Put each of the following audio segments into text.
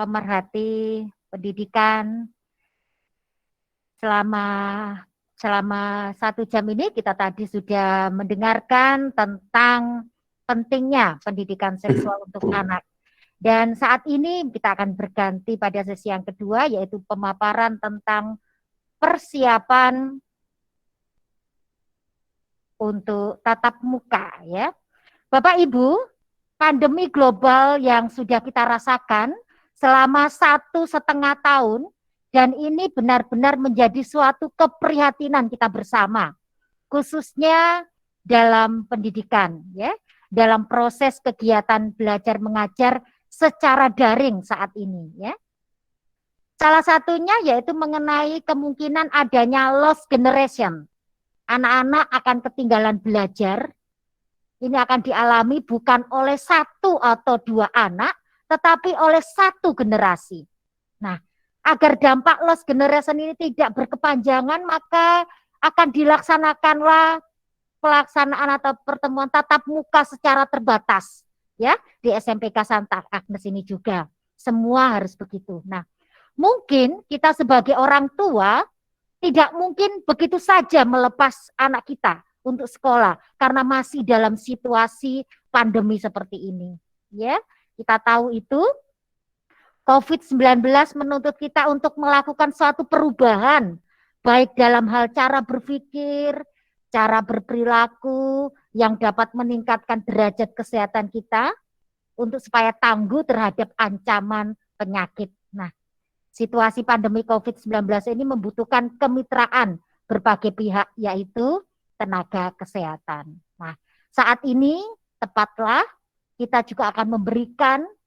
pemerhati pendidikan. Selama 1 jam ini kita tadi sudah mendengarkan tentang pentingnya pendidikan seksual untuk anak. Dan saat ini kita akan berganti pada sesi yang kedua, yaitu pemaparan tentang persiapan untuk tatap muka, ya. Bapak Ibu, pandemi global yang sudah kita rasakan selama 1,5 tahun, dan ini benar-benar menjadi suatu keprihatinan kita bersama, khususnya dalam pendidikan, ya, dalam proses kegiatan belajar mengajar secara daring saat ini, ya. Salah satunya yaitu mengenai kemungkinan adanya lost generation. Anak-anak akan ketinggalan belajar. Ini akan dialami bukan oleh 1 atau 2 anak, tetapi oleh 1 generasi. Nah, agar dampak lost generation ini tidak berkepanjangan, maka akan dilaksanakanlah pelaksanaan atau pertemuan tatap muka secara terbatas, ya, di SMPK Santa Agnes ini juga. Semua harus begitu. Nah, mungkin kita sebagai orang tua tidak mungkin begitu saja melepas anak kita untuk sekolah karena masih dalam situasi pandemi seperti ini. Ya, kita tahu itu COVID-19 menuntut kita untuk melakukan suatu perubahan baik dalam hal cara berpikir, cara berperilaku yang dapat meningkatkan derajat kesehatan kita untuk supaya tangguh terhadap ancaman penyakit. Nah, situasi pandemi COVID-19 ini membutuhkan kemitraan berbagai pihak, yaitu tenaga kesehatan. Nah, saat ini tepatlah kita juga akan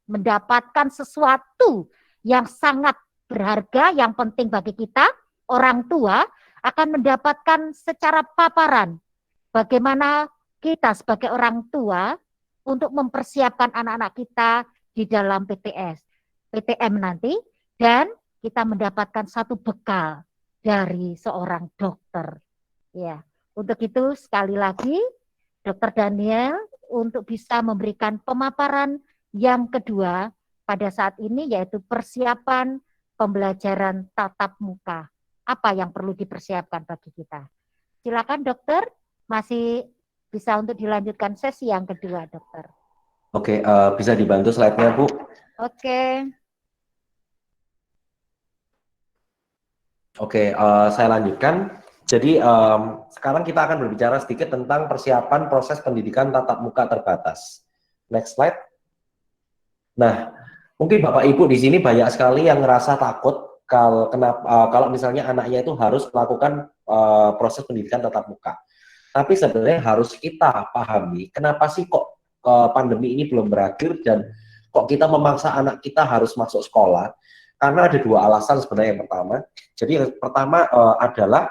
mendapatkan sesuatu yang sangat berharga, yang penting bagi kita, orang tua, akan mendapatkan secara paparan bagaimana kita sebagai orang tua untuk mempersiapkan anak-anak kita di dalam PTM nanti, dan kita mendapatkan satu bekal dari seorang dokter. Ya, untuk itu sekali lagi Dr. Daniel untuk bisa memberikan pemaparan yang kedua pada saat ini, yaitu persiapan pembelajaran tatap muka. Apa yang perlu dipersiapkan bagi kita? Silakan dokter, masih bisa untuk dilanjutkan sesi yang kedua, dokter. Oke, bisa dibantu slide-nya, Bu? Oke. Oke, saya lanjutkan. Jadi sekarang kita akan berbicara sedikit tentang persiapan proses pendidikan tatap muka terbatas. Next slide. Nah, mungkin Bapak Ibu di sini banyak sekali yang ngerasa takut kalau misalnya anaknya itu harus melakukan proses pendidikan tatap muka. Tapi sebenarnya harus kita pahami kenapa sih kok pandemi ini belum berakhir dan kok kita memaksa anak kita harus masuk sekolah. Karena ada 2 alasan sebenarnya. Yang pertama, jadi yang pertama adalah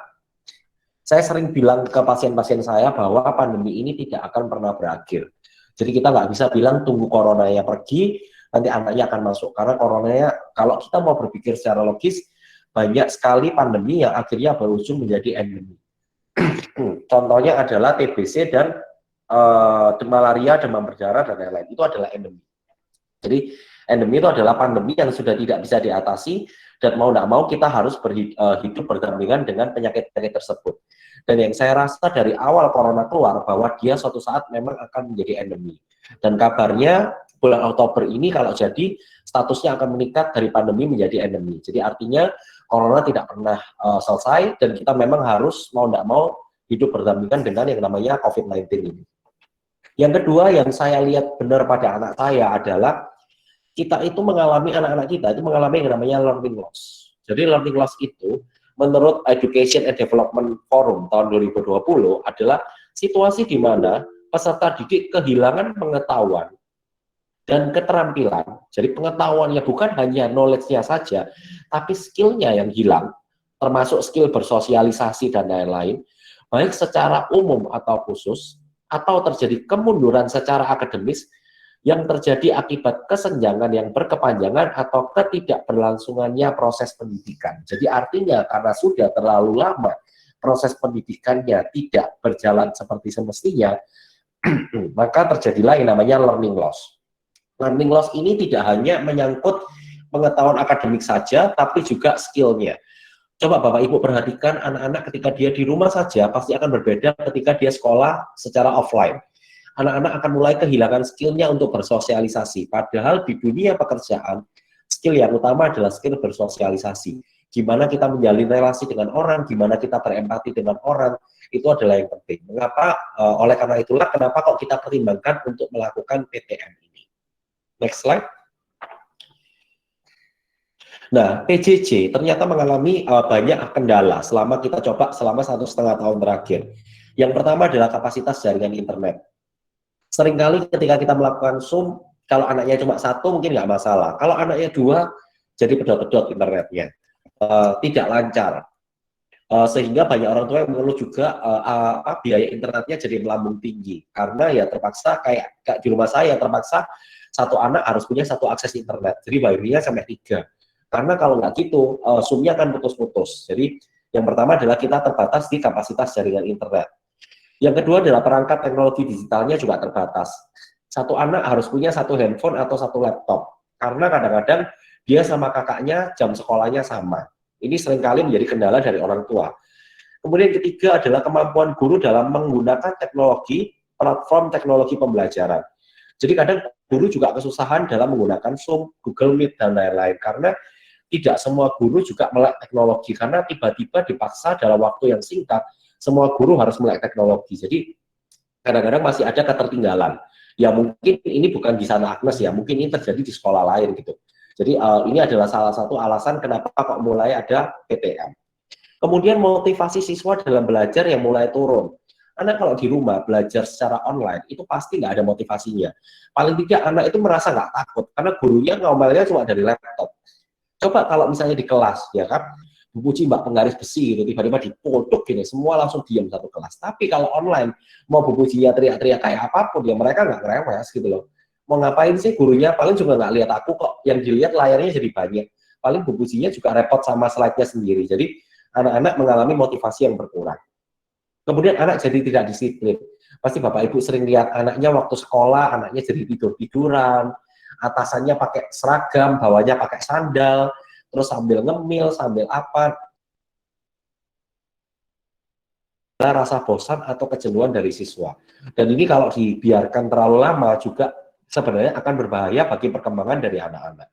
saya sering bilang ke pasien-pasien saya bahwa pandemi ini tidak akan pernah berakhir. Jadi kita nggak bisa bilang tunggu coronanya pergi, nanti anaknya akan masuk. Karena coronanya, kalau kita mau berpikir secara logis, banyak sekali pandemi yang akhirnya berujung menjadi endemi. Contohnya adalah TBC dan malaria, demam berdarah, dan lain-lain. Itu adalah endemi. Jadi endemi itu adalah pandemi yang sudah tidak bisa diatasi, dan mau tidak mau kita harus hidup berdampingan dengan penyakit-penyakit tersebut. Dan yang saya rasa dari awal corona keluar bahwa dia suatu saat memang akan menjadi endemi. Dan kabarnya bulan Oktober ini kalau jadi statusnya akan meningkat dari pandemi menjadi endemi. Jadi artinya corona tidak pernah selesai, dan kita memang harus mau tidak mau hidup berdampingan dengan yang namanya COVID-19 ini. Yang kedua yang saya lihat benar pada anak saya adalah kita itu mengalami, anak-anak kita itu mengalami yang namanya learning loss. Jadi learning loss itu menurut Education and Development Forum tahun 2020 adalah situasi di mana peserta didik kehilangan pengetahuan dan keterampilan. Jadi pengetahuannya bukan hanya knowledge-nya saja, tapi skill-nya yang hilang, termasuk skill bersosialisasi dan lain-lain, baik secara umum atau khusus, atau terjadi kemunduran secara akademis yang terjadi akibat kesenjangan yang berkepanjangan atau ketidakberlangsungannya proses pendidikan. Jadi artinya karena sudah terlalu lama proses pendidikannya tidak berjalan seperti semestinya, maka terjadilah yang namanya learning loss. Learning loss ini tidak hanya menyangkut pengetahuan akademik saja, tapi juga skillnya. Coba Bapak Ibu perhatikan anak-anak ketika dia di rumah saja pasti akan berbeda ketika dia sekolah secara offline. Anak-anak akan mulai kehilangan skillnya untuk bersosialisasi. Padahal di dunia pekerjaan, skill yang utama adalah skill bersosialisasi. Gimana kita menjalin relasi dengan orang, gimana kita berempati dengan orang, itu adalah yang penting. Mengapa? Oleh karena itulah kenapa kok kita pertimbangkan untuk melakukan PTM ini. Next slide. Nah, PJJ ternyata mengalami banyak kendala selama kita coba selama 1,5 tahun terakhir. Yang pertama adalah kapasitas jaringan internet. Seringkali ketika kita melakukan Zoom, kalau anaknya cuma satu mungkin nggak masalah. Kalau anaknya dua, jadi pedot-pedot internetnya. Tidak lancar. Sehingga banyak orang tua yang mengeluh juga biaya internetnya jadi melambung tinggi. Karena ya terpaksa kayak di rumah saya, terpaksa satu anak harus punya satu akses internet. Jadi bayarnya sampai 3. Karena kalau nggak gitu, Zoom-nya akan putus-putus. Jadi yang pertama adalah kita terbatas di kapasitas jaringan internet. Yang kedua adalah perangkat teknologi digitalnya juga terbatas. Satu anak harus punya satu handphone atau satu laptop. Karena kadang-kadang dia sama kakaknya jam sekolahnya sama. Ini seringkali menjadi kendala dari orang tua. Kemudian ketiga adalah kemampuan guru dalam menggunakan teknologi, platform teknologi pembelajaran. Jadi kadang guru juga kesusahan dalam menggunakan Zoom, Google Meet, dan lain-lain. Karena tidak semua guru juga melek teknologi, karena tiba-tiba dipaksa dalam waktu yang singkat, semua guru harus melek teknologi. Jadi kadang-kadang masih ada ketertinggalan. Ya mungkin ini bukan di sana Agnes ya, mungkin ini terjadi di sekolah lain gitu. Jadi ini adalah salah satu alasan kenapa kok mulai ada PTM. Kemudian motivasi siswa dalam belajar yang mulai turun. Anak kalau di rumah belajar secara online itu pasti nggak ada motivasinya. Paling tidak anak itu merasa nggak takut karena gurunya ngomelnya cuma dari laptop. Coba kalau misalnya di kelas, ya kan, Bu Puji Mbak penggaris besi gitu, tiba-tiba dipodok gini, semua langsung diam satu kelas. Tapi kalau online, mau Bu Pujinya teriak-teriak kayak apapun, ya mereka nggak ngerewes gitu loh. Mau ngapain sih gurunya, paling juga nggak lihat aku kok, yang dilihat layarnya jadi banyak. Paling Bu Pujinya juga repot sama slide-nya sendiri. Jadi anak-anak mengalami motivasi yang berkurang. Kemudian anak jadi tidak disiplin. Pasti Bapak Ibu sering lihat anaknya waktu sekolah, anaknya jadi tidur-tiduran, atasannya pakai seragam, bawahnya pakai sandal, terus sambil ngemil, sambil apa, rasa bosan atau kejenuhan dari siswa. Dan ini kalau dibiarkan terlalu lama juga sebenarnya akan berbahaya bagi perkembangan dari anak-anak.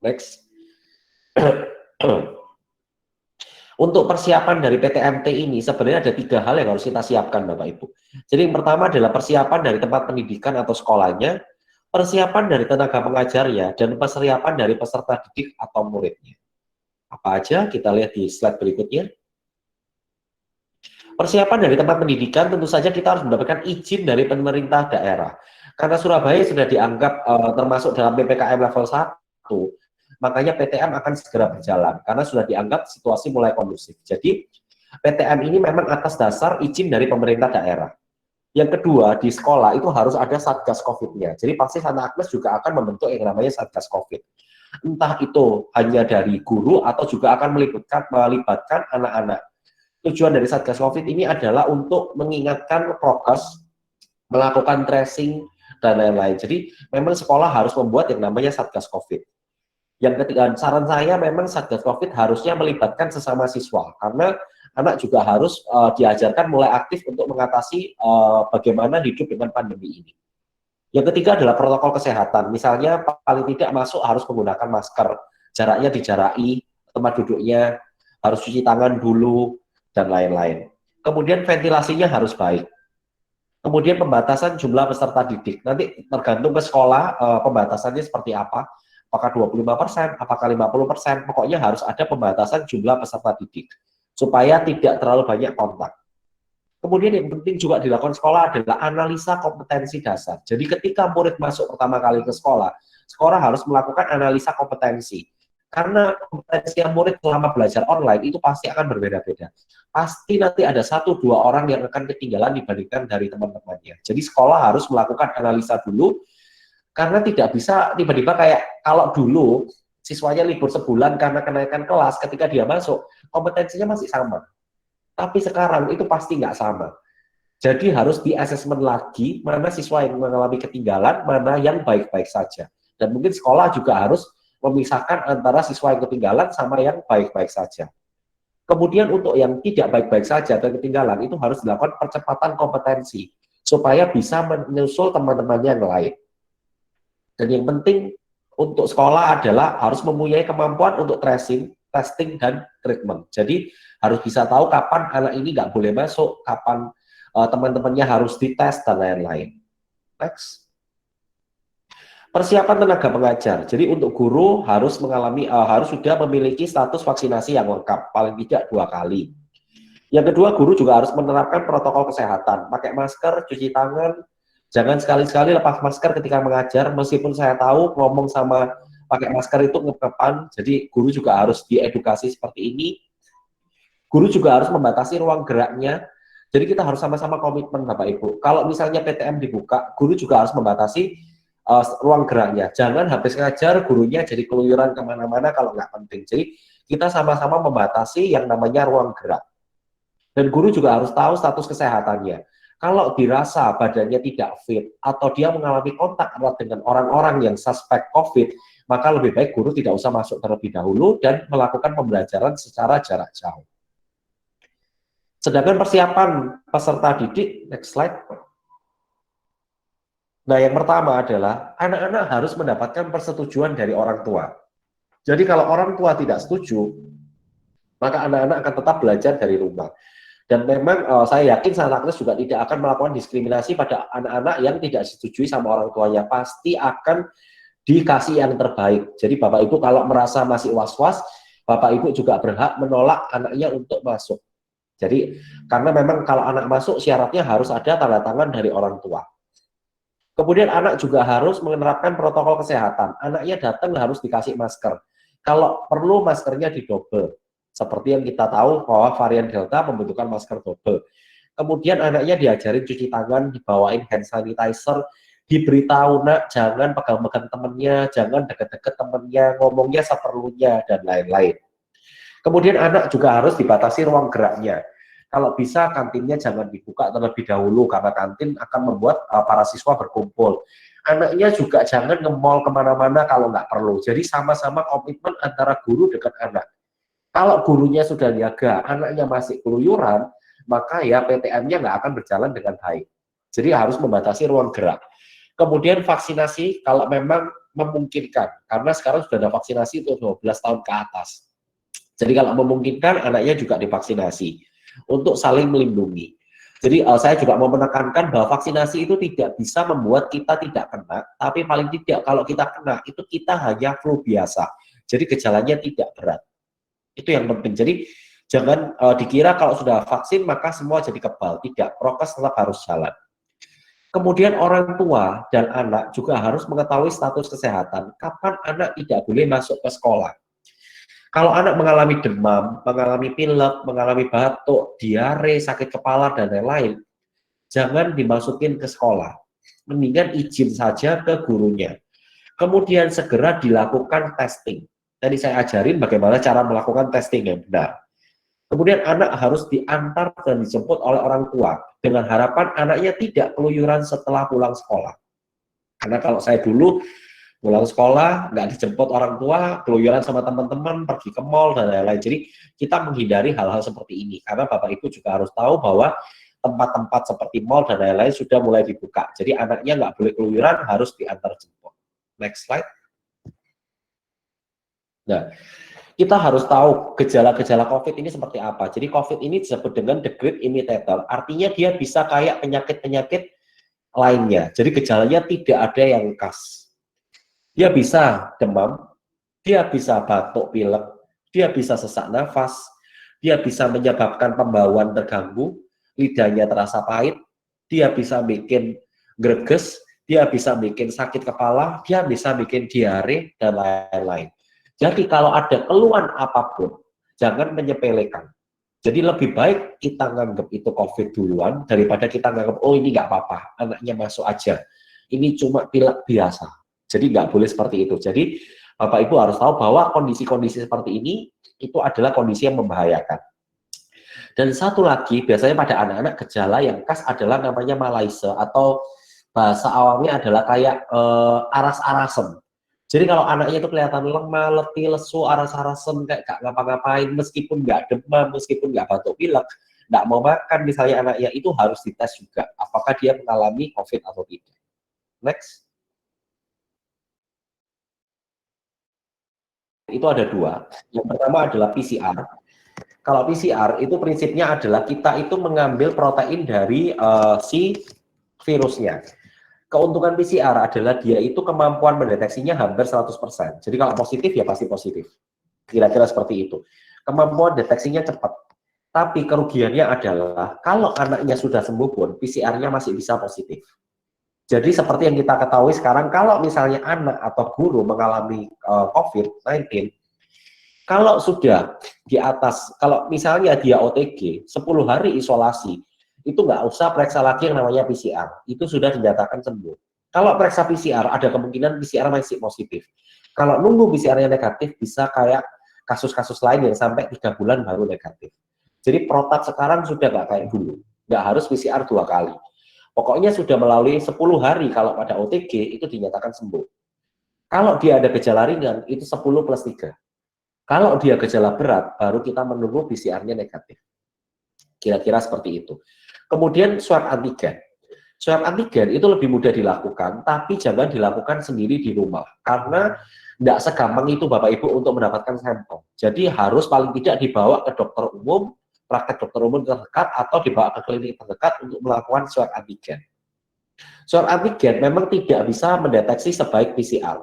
Next. Untuk persiapan dari PTMT ini sebenarnya ada 3 hal yang harus kita siapkan Bapak Ibu. Jadi yang pertama adalah persiapan dari tempat pendidikan atau sekolahnya, persiapan dari tenaga pengajarnya, dan persiapan dari peserta didik atau muridnya. Apa aja? Kita lihat di slide berikutnya. Persiapan dari tempat pendidikan tentu saja kita harus mendapatkan izin dari pemerintah daerah. Karena Surabaya sudah dianggap termasuk dalam PPKM level 1, makanya PTM akan segera berjalan karena sudah dianggap situasi mulai kondusif. Jadi PTM ini memang atas dasar izin dari pemerintah daerah. Yang kedua, di sekolah itu harus ada Satgas COVID-nya. Jadi pasti Sana Agnes juga akan membentuk yang namanya Satgas COVID. Entah itu hanya dari guru atau juga akan melibatkan anak-anak. Tujuan dari Satgas COVID ini adalah untuk mengingatkan prokes, melakukan tracing, dan lain-lain. Jadi memang sekolah harus membuat yang namanya Satgas COVID. Yang ketiga, saran saya memang Satgas COVID harusnya melibatkan sesama siswa, karena anak juga harus diajarkan mulai aktif untuk mengatasi bagaimana hidup dengan pandemi ini. Yang ketiga adalah protokol kesehatan. Misalnya paling tidak masuk harus menggunakan masker, jaraknya dijaraki, tempat duduknya harus cuci tangan dulu, dan lain-lain. Kemudian ventilasinya harus baik. Kemudian pembatasan jumlah peserta didik. Nanti tergantung ke sekolah pembatasannya seperti apa. Apakah 25%, apakah 50%, pokoknya harus ada pembatasan jumlah peserta didik. Supaya tidak terlalu banyak kontak. Kemudian yang penting juga dilakukan sekolah adalah analisa kompetensi dasar. Jadi ketika murid masuk pertama kali ke sekolah, sekolah harus melakukan analisa kompetensi. Karena kompetensi yang murid selama belajar online itu pasti akan berbeda-beda. Pasti nanti ada 1-2 orang yang akan ketinggalan dibandingkan dari teman-temannya. Jadi sekolah harus melakukan analisa dulu, karena tidak bisa tiba-tiba kayak kalau dulu siswanya libur sebulan karena kenaikan kelas, ketika dia masuk, kompetensinya masih sama. Tapi sekarang itu pasti nggak sama. Jadi harus di-assessment lagi, mana siswa yang mengalami ketinggalan, mana yang baik-baik saja. Dan mungkin sekolah juga harus memisahkan antara siswa yang ketinggalan sama yang baik-baik saja. Kemudian untuk yang tidak baik-baik saja dan ketinggalan itu harus dilakukan percepatan kompetensi supaya bisa menyusul teman-temannya yang lain. Dan yang penting untuk sekolah adalah harus mempunyai kemampuan untuk tracing, testing, dan treatment. Jadi harus bisa tahu kapan anak ini nggak boleh masuk, kapan teman-temannya harus dites, dan lain-lain. Next. Persiapan tenaga pengajar. Jadi untuk guru harus harus sudah memiliki status vaksinasi yang lengkap, paling tidak 2 kali. Yang kedua, guru juga harus menerapkan protokol kesehatan, pakai masker, cuci tangan, jangan sekali-sekali lepas masker ketika mengajar, meskipun saya tahu ngomong sama pakai masker itu ngekepan, jadi guru juga harus diedukasi seperti ini. Guru juga harus membatasi ruang geraknya, jadi kita harus sama-sama komitmen Bapak Ibu. Kalau misalnya PTM dibuka, guru juga harus membatasi ruang geraknya. Jangan habis ngajar, gurunya jadi keluyuran kemana-mana kalau nggak penting. Jadi kita sama-sama membatasi yang namanya ruang gerak. Dan guru juga harus tahu status kesehatannya. Kalau dirasa badannya tidak fit, atau dia mengalami kontak erat dengan orang-orang yang suspek COVID, maka lebih baik guru tidak usah masuk terlebih dahulu dan melakukan pembelajaran secara jarak jauh. Sedangkan persiapan peserta didik, next slide. Nah, yang pertama adalah anak-anak harus mendapatkan persetujuan dari orang tua. Jadi kalau orang tua tidak setuju, maka anak-anak akan tetap belajar dari rumah. Dan memang saya yakin Sankes juga tidak akan melakukan diskriminasi pada anak-anak yang tidak disetujui sama orang tuanya. Pasti akan dikasih yang terbaik. Jadi Bapak Ibu kalau merasa masih was-was, Bapak Ibu juga berhak menolak anaknya untuk masuk. Jadi karena memang kalau anak masuk syaratnya harus ada tanda tangan dari orang tua. Kemudian anak juga harus menerapkan protokol kesehatan. Anaknya datang harus dikasih masker. Kalau perlu maskernya didobel. Seperti yang kita tahu bahwa varian Delta membutuhkan masker double. Kemudian anaknya diajarin cuci tangan, dibawain hand sanitizer, diberitahu nak jangan pegang-pegang temennya, jangan deket-deket temennya, ngomongnya seperlunya, dan lain-lain. Kemudian anak juga harus dibatasi ruang geraknya. Kalau bisa kantinnya jangan dibuka terlebih dahulu karena kantin akan membuat para siswa berkumpul. Anaknya juga jangan nge-mall kemana-mana kalau nggak perlu. Jadi sama-sama komitmen antara guru dengan anak. Kalau gurunya sudah niaga, anaknya masih keluyuran, maka ya PTM-nya nggak akan berjalan dengan baik. Jadi harus membatasi ruang gerak. Kemudian vaksinasi kalau memang memungkinkan, karena sekarang sudah ada vaksinasi untuk 12 tahun ke atas. Jadi kalau memungkinkan, anaknya juga divaksinasi untuk saling melindungi. Jadi saya juga mau menekankan bahwa vaksinasi itu tidak bisa membuat kita tidak kena, tapi paling tidak kalau kita kena, itu kita hanya flu biasa. Jadi gejalanya tidak berat. Itu yang penting. Jadi jangan dikira kalau sudah vaksin maka semua jadi kebal. Tidak, prokes tetap harus jalan. Kemudian orang tua dan anak juga harus mengetahui status kesehatan. Kapan anak tidak boleh masuk ke sekolah. Kalau anak mengalami demam, mengalami pilek, mengalami batuk, diare, sakit kepala, dan lain-lain, jangan dimasukin ke sekolah. Mendingan izin saja ke gurunya. Kemudian segera dilakukan testing. Tadi saya ajarin bagaimana cara melakukan testing yang benar. Kemudian anak harus diantar dan dijemput oleh orang tua dengan harapan anaknya tidak keluyuran setelah pulang sekolah. Karena kalau saya dulu pulang sekolah nggak dijemput orang tua, keluyuran sama teman-teman, pergi ke mall dan lain-lain. Jadi kita menghindari hal-hal seperti ini karena Bapak Ibu juga harus tahu bahwa tempat-tempat seperti mall dan lain-lain sudah mulai dibuka. Jadi anaknya nggak boleh keluyuran, harus diantar jemput. Next slide. Nah, kita harus tahu gejala-gejala COVID ini seperti apa. Jadi COVID ini disebut dengan the great imitator. Artinya dia bisa kayak penyakit-penyakit lainnya. Jadi gejalanya tidak ada yang khas. Dia bisa demam, dia bisa batuk pilek, dia bisa sesak nafas, dia bisa menyebabkan pembauan terganggu, lidahnya terasa pahit, dia bisa bikin greges, dia bisa bikin sakit kepala, dia bisa bikin diare, dan lain-lain. Jadi kalau ada keluhan apapun, jangan menyepelekan. Jadi lebih baik kita nganggap itu COVID duluan, daripada kita nganggap, oh ini nggak apa-apa, anaknya masuk aja. Ini cuma pilek biasa. Jadi nggak boleh seperti itu. Jadi Bapak Ibu harus tahu bahwa kondisi-kondisi seperti ini, itu adalah kondisi yang membahayakan. Dan satu lagi, biasanya pada anak-anak gejala yang khas adalah namanya malaise, atau bahasa awamnya adalah kayak aras-arasen. Jadi kalau anaknya itu kelihatan lemah, letih, lesu, aras-arasan, kayak gak ngapa-ngapain, meskipun nggak demam, meskipun nggak batuk pilek, nggak mau makan, misalnya anaknya itu harus dites juga, apakah dia mengalami COVID atau tidak. Next. Itu ada dua. Yang pertama adalah PCR. Kalau PCR itu prinsipnya adalah kita itu mengambil protein dari si virusnya. Keuntungan PCR adalah dia itu kemampuan mendeteksinya hampir 100%. Jadi kalau positif ya pasti positif. Kira-kira seperti itu. Kemampuan deteksinya cepat. Tapi kerugiannya adalah kalau anaknya sudah sembuh pun PCR-nya masih bisa positif. Jadi seperti yang kita ketahui sekarang, kalau misalnya anak atau guru mengalami COVID-19, kalau sudah di atas, kalau misalnya dia OTG, 10 hari isolasi, itu nggak usah periksa lagi yang namanya PCR. Itu sudah dinyatakan sembuh. Kalau periksa PCR, ada kemungkinan PCR masih positif. Kalau nunggu PCR-nya negatif, bisa kayak kasus-kasus lain yang sampai 3 bulan baru negatif. Jadi protap sekarang sudah nggak kayak dulu. Nggak harus PCR 2 kali. Pokoknya sudah melalui 10 hari kalau pada OTG, itu dinyatakan sembuh. Kalau dia ada gejala ringan, itu 10 plus 3. Kalau dia gejala berat, baru kita menunggu PCR-nya negatif. Kira-kira seperti itu. Kemudian swab antigen. Swab antigen itu lebih mudah dilakukan, tapi jangan dilakukan sendiri di rumah. Karena tidak segampang itu Bapak Ibu untuk mendapatkan sampel. Jadi harus paling tidak dibawa ke dokter umum, praktek dokter umum terdekat, atau dibawa ke klinik terdekat untuk melakukan swab antigen. Swab antigen memang tidak bisa mendeteksi sebaik PCR.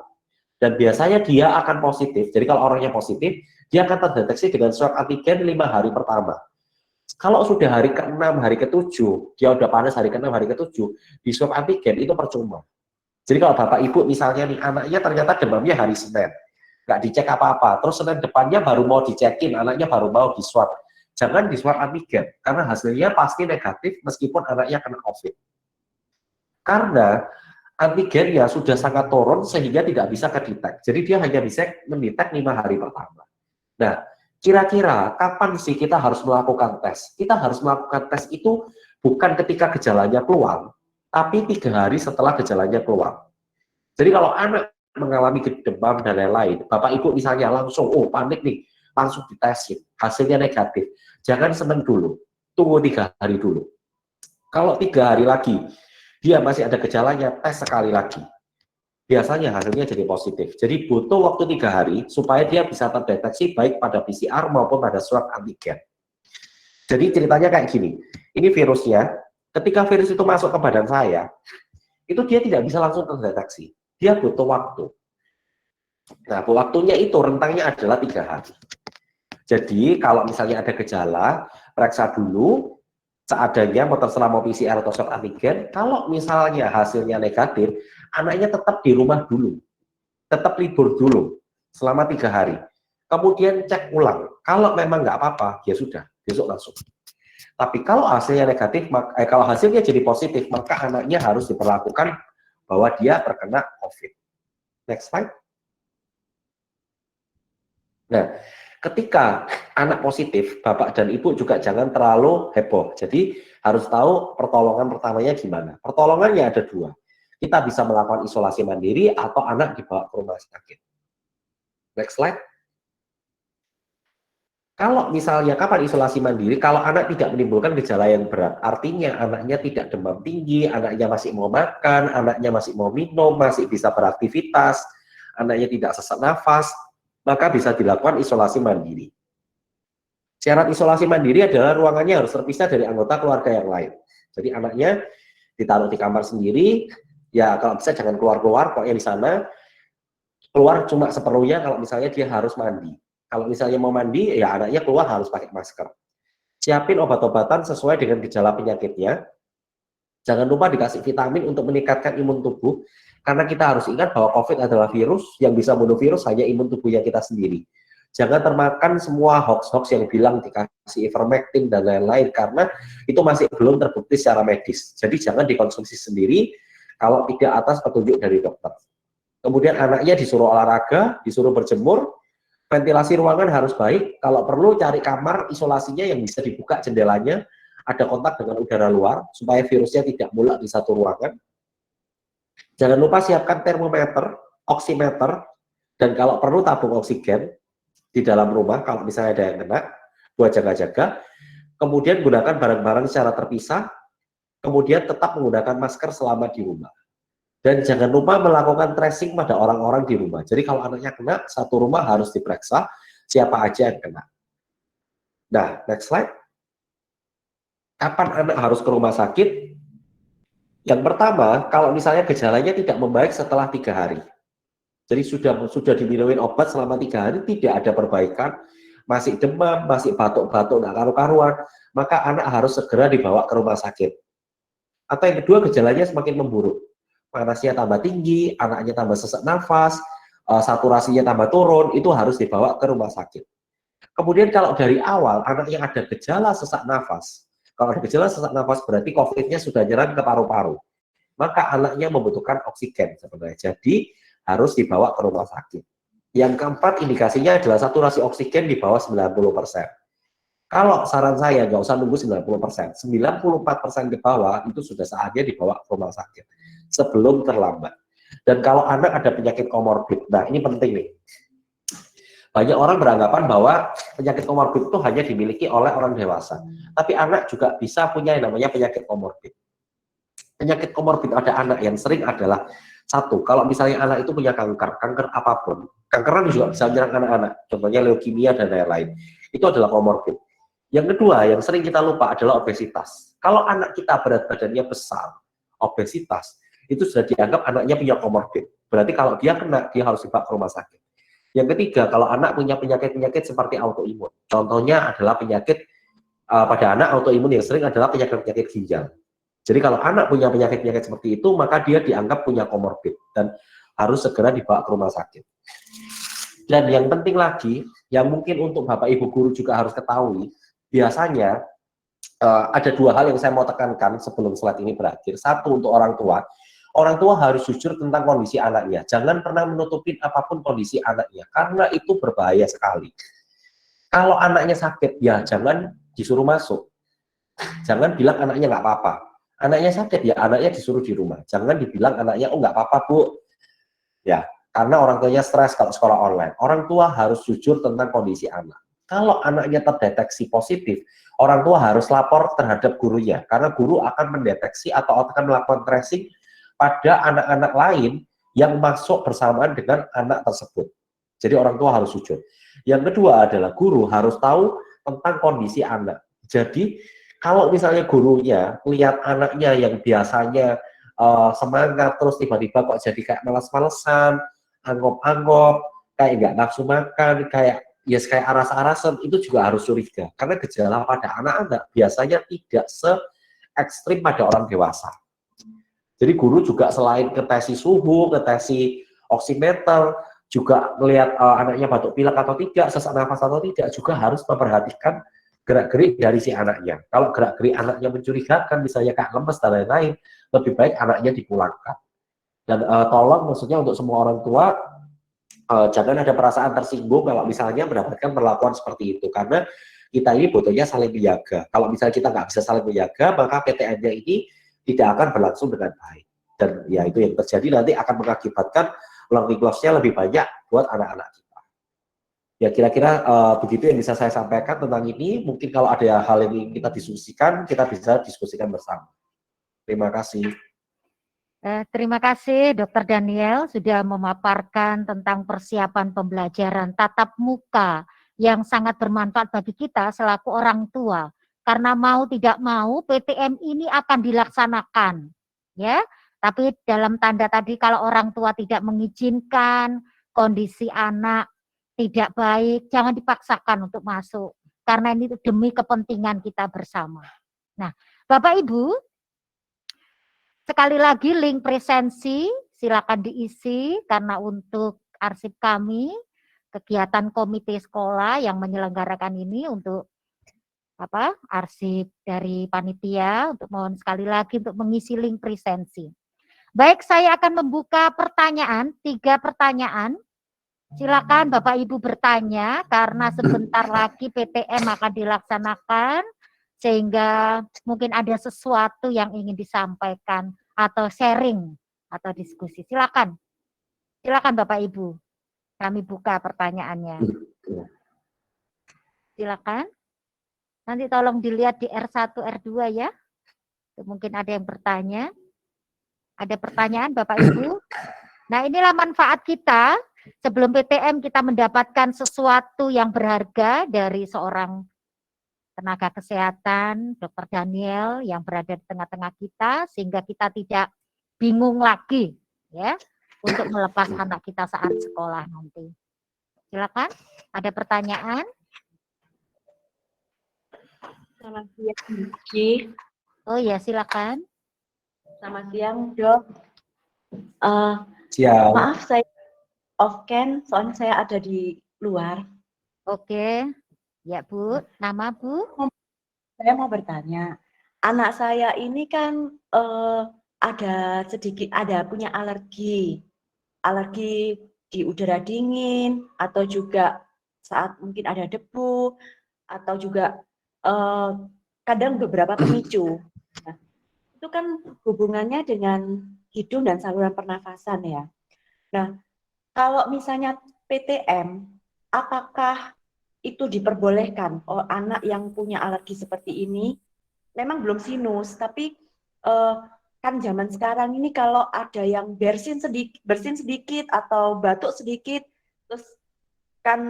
Dan biasanya dia akan positif. Jadi kalau orangnya positif, dia akan terdeteksi dengan swab antigen 5 hari pertama. Kalau sudah hari ke-6, hari ke-7, dia udah panas hari ke-6, hari ke-7, di swab antigen itu percuma. Jadi kalau Bapak Ibu misalnya nih, anaknya ternyata demamnya hari Senin, nggak dicek apa-apa, terus Senin depannya baru mau dicekin, anaknya baru mau di swab. Jangan di swab antigen, karena hasilnya pasti negatif meskipun anaknya kena COVID. Karena antigen ya sudah sangat turun sehingga tidak bisa kedetek. Jadi dia hanya bisa mendetek 5 hari pertama. Nah, kira-kira kapan sih kita harus melakukan tes? Kita harus melakukan tes itu bukan ketika gejalanya keluar, tapi 3 hari setelah gejalanya keluar. Jadi kalau anak mengalami demam dan lain-lain, Bapak Ibu misalnya langsung, oh panik nih, langsung ditesin, hasilnya negatif. Jangan seneng dulu, tunggu 3 hari dulu. Kalau 3 hari lagi, dia masih ada gejalanya, tes sekali lagi. Biasanya hasilnya jadi positif. Jadi butuh waktu 3 hari supaya dia bisa terdeteksi baik pada PCR maupun pada swab antigen. Jadi ceritanya kayak gini, ini virusnya, ketika virus itu masuk ke badan saya, itu dia tidak bisa langsung terdeteksi. Dia butuh waktu. Nah, waktunya itu rentangnya adalah 3 hari. Jadi kalau misalnya ada gejala, periksa dulu, seadanya mau terserah mau PCR atau swab antigen. Kalau misalnya hasilnya negatif, anaknya tetap di rumah dulu, tetap libur dulu selama 3 hari. Kemudian cek ulang. Kalau memang nggak apa-apa, ya sudah, besok langsung. Tapi kalau hasilnya negatif, kalau hasilnya jadi positif, maka anaknya harus diperlakukan bahwa dia terkena COVID. Next slide. Nah, ketika anak positif, Bapak dan Ibu juga jangan terlalu heboh. Jadi harus tahu pertolongan pertamanya gimana. Pertolongannya ada 2. Kita bisa melakukan isolasi mandiri atau anak dibawa ke rumah sakit. Next slide. Kalau misalnya kapan isolasi mandiri, kalau anak tidak menimbulkan gejala yang berat, artinya anaknya tidak demam tinggi, anaknya masih mau makan, anaknya masih mau minum, masih bisa beraktivitas, anaknya tidak sesak nafas, maka bisa dilakukan isolasi mandiri. Syarat isolasi mandiri adalah ruangannya harus terpisah dari anggota keluarga yang lain. Jadi anaknya ditaruh di kamar sendiri, ya kalau bisa jangan keluar-keluar, pokoknya di sana, keluar cuma seperlunya kalau misalnya dia harus mandi. Kalau misalnya mau mandi, ya anaknya keluar harus pakai masker. Siapin obat-obatan sesuai dengan gejala penyakitnya. Jangan lupa dikasih vitamin untuk meningkatkan imun tubuh, karena kita harus ingat bahwa COVID adalah virus, yang bisa bunuh virus hanya imun tubuhnya kita sendiri. Jangan termakan semua hoax-hoax yang bilang dikasih ivermectin dan lain-lain, karena itu masih belum terbukti secara medis. Jadi jangan dikonsumsi sendiri kalau tidak atas petunjuk dari dokter. Kemudian anaknya disuruh olahraga, disuruh berjemur, ventilasi ruangan harus baik. Kalau perlu cari kamar isolasinya yang bisa dibuka jendelanya, ada kontak dengan udara luar, supaya virusnya tidak mulak di satu ruangan. Jangan lupa siapkan termometer, oximeter, Dan kalau perlu tabung oksigen di dalam rumah, kalau misalnya ada yang kena, buat jaga-jaga. Kemudian gunakan barang-barang secara terpisah, kemudian tetap menggunakan masker selama di rumah. Dan jangan lupa melakukan tracing pada orang-orang di rumah. Jadi kalau anaknya kena, satu rumah harus diperiksa siapa aja yang kena. Nah, next slide. Kapan anak harus ke rumah sakit? Yang pertama, kalau misalnya gejalanya tidak membaik setelah 3 hari. Jadi sudah diminumin obat selama 3 hari, tidak ada perbaikan, masih demam, masih batuk-batuk, nggak karu-karuan, maka anak harus segera dibawa ke rumah sakit. Atau yang kedua, gejalanya semakin memburuk. Panasnya tambah tinggi, anaknya tambah sesak nafas, saturasinya tambah turun, itu harus dibawa ke rumah sakit. Kemudian kalau dari awal anaknya ada gejala sesak nafas, kalau ada gejala sesak nafas berarti COVID-nya sudah nyerang ke paru-paru. Maka anaknya membutuhkan oksigen sebenarnya. Jadi harus dibawa ke rumah sakit. Yang keempat indikasinya adalah saturasi oksigen di bawah 90%. Kalau saran saya nggak usah nunggu 90%, 94% ke bawah itu sudah saatnya dibawa ke rumah sakit sebelum terlambat. Dan kalau anak ada penyakit komorbid, nah ini penting nih. Banyak orang beranggapan bahwa penyakit komorbid itu hanya dimiliki oleh orang dewasa. Tapi anak juga bisa punya yang namanya penyakit komorbid. Penyakit komorbid pada anak yang sering adalah satu, kalau misalnya anak itu punya kanker apapun, kankeran juga bisa menyerang anak-anak, contohnya leukemia dan lain-lain. Itu adalah komorbid. Yang kedua, yang sering kita lupa adalah obesitas. Kalau anak kita berat badannya besar, obesitas, itu sudah dianggap anaknya punya komorbid. Berarti kalau dia kena, dia harus dibawa ke rumah sakit. Yang ketiga, kalau anak punya penyakit-penyakit seperti autoimun. Contohnya adalah penyakit pada anak autoimun yang sering adalah penyakit-penyakit ginjal. Jadi kalau anak punya penyakit-penyakit seperti itu, maka dia dianggap punya komorbid dan harus segera dibawa ke rumah sakit. Dan yang penting lagi, yang mungkin untuk Bapak Ibu guru juga harus ketahui, biasanya ada dua hal yang saya mau tekankan sebelum slide ini berakhir. Satu, untuk orang tua harus jujur tentang kondisi anaknya. Jangan pernah menutupin apapun kondisi anaknya, karena itu berbahaya sekali. Kalau anaknya sakit, ya jangan disuruh masuk. Jangan bilang anaknya nggak apa-apa. Anaknya sakit, ya anaknya disuruh di rumah. Jangan dibilang anaknya, oh nggak apa-apa bu. Ya, karena orang tuanya stres kalau sekolah online. Orang tua harus jujur tentang kondisi anak. Kalau anaknya terdeteksi positif, orang tua harus lapor terhadap gurunya, karena guru akan mendeteksi atau akan melakukan tracing pada anak-anak lain yang masuk bersamaan dengan anak tersebut. Jadi orang tua harus jujur. Yang kedua adalah guru harus tahu tentang kondisi anak. Jadi kalau misalnya gurunya lihat anaknya yang biasanya semangat terus tiba-tiba kok jadi kayak malas-malesan, anggop-anggop, kayak nggak nafsu makan, kayak kayak aras-arasan, itu juga harus curiga. Karena gejala pada anak-anak biasanya tidak se ekstrim pada orang dewasa. Jadi guru juga selain ngetesi suhu, ngetesi oximeter, juga melihat anaknya batuk pilek atau tidak, sesak nafas atau tidak, juga harus memperhatikan gerak-gerik dari si anaknya. Kalau gerak-gerik anaknya mencurigakan, misalnya kayak lemes dan lain-lain, lebih baik anaknya dipulangkan. Dan tolong maksudnya untuk semua orang tua, jangan ada perasaan tersinggung kalau misalnya mendapatkan perlakuan seperti itu, karena kita ini butuhnya saling menjaga. Kalau misalnya kita nggak bisa saling menjaga, maka PTN-nya ini tidak akan berlangsung dengan baik. Dan ya itu yang terjadi nanti akan mengakibatkan learning loss-nya lebih banyak buat anak-anak kita. Ya kira-kira begitu yang bisa saya sampaikan tentang ini. Mungkin kalau ada hal yang ingin kita diskusikan, kita bisa diskusikan bersama. Terima kasih. Terima kasih Dr. Daniel sudah memaparkan tentang persiapan pembelajaran tatap muka yang sangat bermanfaat bagi kita selaku orang tua. Karena mau tidak mau PTM ini akan dilaksanakan, ya. Tapi dalam tanda tadi kalau orang tua tidak mengizinkan, kondisi anak tidak baik, jangan dipaksakan untuk masuk. Karena ini demi kepentingan kita bersama. Nah, Bapak Ibu, sekali lagi link presensi silakan diisi karena untuk arsip kami, kegiatan komite sekolah yang menyelenggarakan ini untuk arsip dari panitia, untuk mohon sekali lagi untuk mengisi link presensi. Baik, saya akan membuka pertanyaan, 3 pertanyaan. Silakan Bapak Ibu bertanya karena sebentar lagi PTM akan dilaksanakan sehingga mungkin ada sesuatu yang ingin disampaikan atau sharing atau diskusi. Silakan. Silakan Bapak Ibu. Kami buka pertanyaannya. Silakan. Nanti tolong dilihat di R1, R2 ya. Mungkin ada yang bertanya. Ada pertanyaan Bapak Ibu? Nah, inilah manfaat kita. Sebelum PTM kita mendapatkan sesuatu yang berharga dari seorang tenaga kesehatan, Dr. Daniel yang berada di tengah-tengah kita, sehingga kita tidak bingung lagi ya untuk melepas anak kita saat sekolah nanti. Silakan, ada pertanyaan? Selamat siang, Ci. Oh ya, silakan. Selamat siang, Dok. Siang. Maaf, saya off cam, soalnya saya ada di luar. Oke, ya Bu. Nama Bu? Saya mau bertanya, anak saya ini kan ada punya alergi di udara dingin, atau juga saat mungkin ada debu, atau juga kadang beberapa pemicu. Nah, itu kan hubungannya dengan hidung dan saluran pernafasan ya. Nah, kalau misalnya PTM, apakah itu diperbolehkan? Oh, anak yang punya alergi seperti ini, memang belum sinus, tapi kan zaman sekarang ini kalau ada yang bersin sedikit atau batuk sedikit, terus kan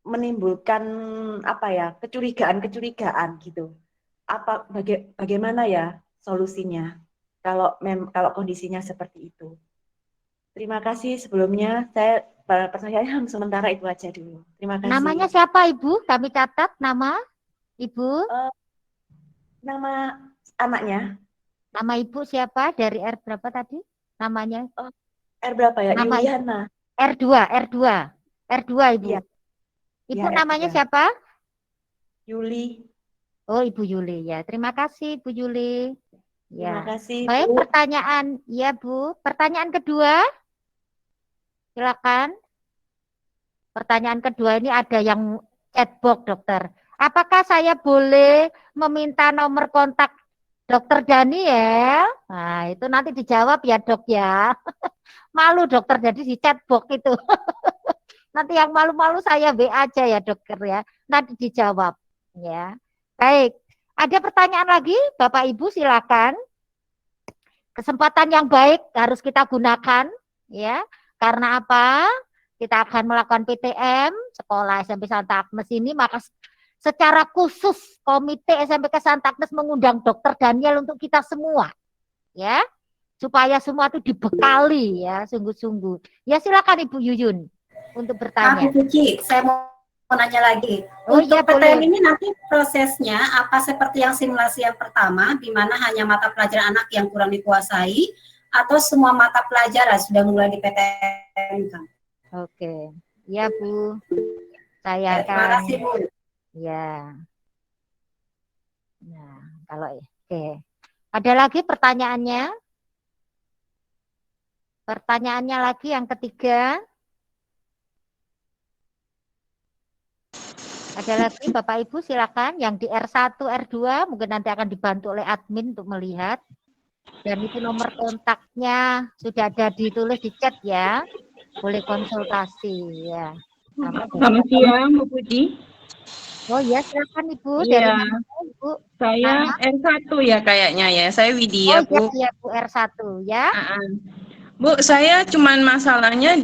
menimbulkan apa ya, kecurigaan gitu. Bagaimana ya solusinya kalau kondisinya seperti itu? Terima kasih sebelumnya. Pertanyaan sementara itu aja dulu. Terima kasih. Namanya siapa Ibu? Kami catat nama Ibu. Nama anaknya. Nama Ibu siapa? Dari R berapa tadi? Namanya? R berapa ya? Nama Yuliana. R2, R2. R2 Ibu. Ya. Ibu Ya, namanya R2. siapa? Yuli. Oh, Ibu Yuli ya. Terima kasih Ibu Yuli. Terima Ya. kasih. Baik, Bu. pertanyaan ya Bu. Pertanyaan kedua. Silakan. Pertanyaan kedua ini ada yang chatbox dokter. Apakah saya boleh meminta nomor kontak Dokter Daniel? Nah, itu nanti dijawab ya dok ya. Malu dokter jadi di chatbox itu. Nanti yang malu-malu saya WA aja ya dokter ya. Nanti dijawab ya. Baik. Ada pertanyaan lagi Bapak Ibu silakan. Kesempatan yang baik harus kita gunakan ya. Karena apa? Kita akan melakukan PTM sekolah SMP Santa Agnes ini, maka secara khusus komite SMP Santa Agnes mengundang Dokter Daniel untuk kita semua, ya, supaya semua itu dibekali ya, sungguh-sungguh. Ya silakan Ibu Yuyun untuk bertanya. Ibu Ci, saya mau nanya lagi. Oh, untuk iya, PTM boleh. ini nanti prosesnya apa seperti yang simulasi yang pertama, di mana hanya mata pelajaran anak yang kurang dikuasai, atau semua mata pelajaran sudah mulai di PTM kan? Oke, ya Bu, saya Terima kasih Bu. Ya. Nah, kalau oke. Ada lagi pertanyaannya? Pertanyaannya lagi yang ketiga. Ada lagi Bapak Ibu silakan yang di R1, R2 mungkin nanti akan dibantu oleh admin untuk melihat. Dan itu nomor kontaknya sudah ada ditulis di chat ya. Boleh konsultasi ya. Selamat siang Bu Budi. Oh ya silakan Ibu. Iya. Dari mana Ibu? Saya R1 ya kayaknya ya. Saya Widya Bu. Oh iya Bu R1 ya. Bu, saya cuman masalahnya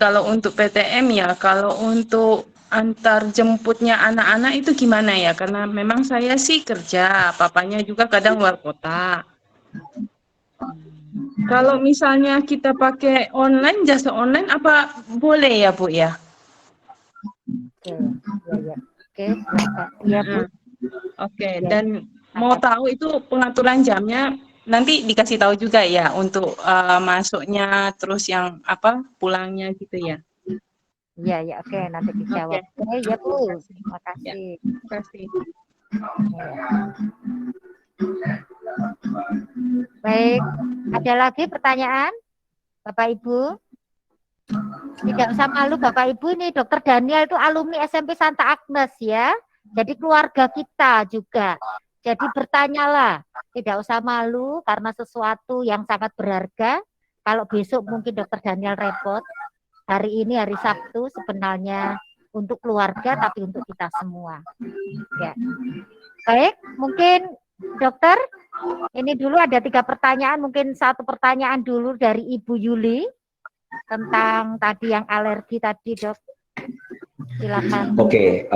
kalau untuk PTM ya, kalau untuk antar jemputnya anak-anak itu gimana ya? Karena memang saya sih kerja, papanya juga kadang luar kota. Kalau misalnya kita pakai online, jasa online apa boleh ya Bu ya? Oke, ya Bu. Oke, dan mau tahu itu pengaturan jamnya nanti dikasih tahu juga ya untuk masuknya terus yang pulangnya gitu ya. Iya, oke, nanti dijawab. Oke, ya Bu. Terima kasih. Terima kasih. Baik, ada lagi pertanyaan Bapak Ibu? Tidak usah malu Bapak Ibu, ini Dokter Daniel itu alumni SMP Santa Agnes ya. Jadi keluarga kita juga. Jadi bertanyalah, tidak usah malu karena sesuatu yang sangat berharga. Kalau besok mungkin Dokter Daniel repot, hari ini hari Sabtu sebenarnya untuk keluarga tapi untuk kita semua. Ya. Baik, mungkin dokter, ini dulu ada 3 pertanyaan, mungkin 1 pertanyaan dulu dari Ibu Yuli tentang tadi yang alergi tadi, Dok. Silakan. Oke,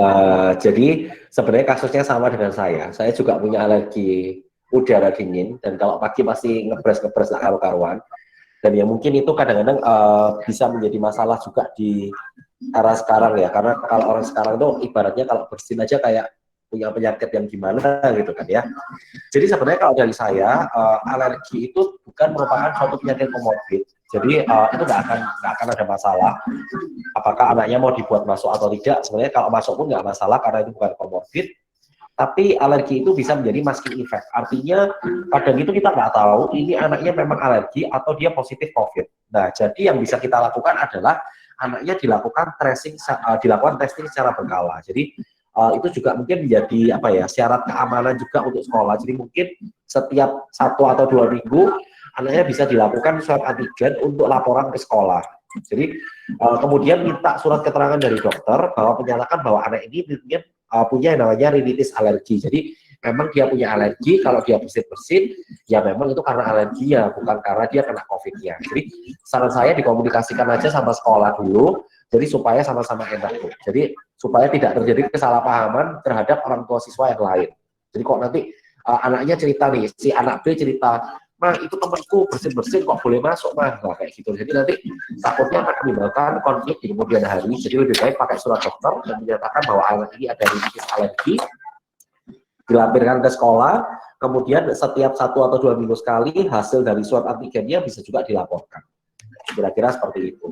jadi sebenarnya kasusnya sama dengan saya. Saya juga punya alergi udara dingin, dan kalau pagi pasti ngepres-ngepres lah karu-karuan. Dan ya mungkin itu kadang-kadang bisa menjadi masalah juga di era sekarang ya, karena kalau orang sekarang tuh ibaratnya kalau bersin aja kayak punya penyakit yang gimana gitu kan ya. Jadi sebenarnya kalau dari saya, alergi itu bukan merupakan suatu penyakit komorbid. Jadi itu nggak akan ada masalah. Apakah anaknya mau dibuat masuk atau tidak? Sebenarnya kalau masuk pun nggak masalah karena itu bukan komorbid. Tapi alergi itu bisa menjadi masking effect. Artinya kadang itu kita nggak tahu ini anaknya memang alergi atau dia positif COVID. Nah, jadi yang bisa kita lakukan adalah anaknya dilakukan testing secara berkala. Jadi itu juga mungkin menjadi syarat keamanan juga untuk sekolah. Jadi mungkin setiap 1 atau 2 minggu anaknya bisa dilakukan swab antigen untuk laporan ke sekolah. Jadi kemudian minta surat keterangan dari dokter bahwa menyatakan bahwa anak ini punya yang namanya rinitis alergi. Jadi memang dia punya alergi, kalau dia bersin-bersin ya memang itu karena alergi ya, bukan karena dia kena COVID-nya. Jadi saran saya dikomunikasikan aja sama sekolah dulu, jadi supaya sama-sama enak, Bu. Jadi supaya tidak terjadi kesalahpahaman terhadap orang tua siswa yang lain. Jadi kok nanti anaknya cerita nih, si anak B cerita, "Mah, itu temanku bersin-bersin kok boleh masuk, Mah." Nah, kayak gitu. Jadi nanti takutnya akan menimbulkan konflik di kemudian hari. Jadi lebih baik pakai surat dokter dan menyatakan bahwa anak ini ada rinitis alergi, dilampirkan ke sekolah, kemudian setiap 1 atau 2 minggu sekali hasil dari swab antigennya bisa juga dilaporkan. Kira-kira seperti itu.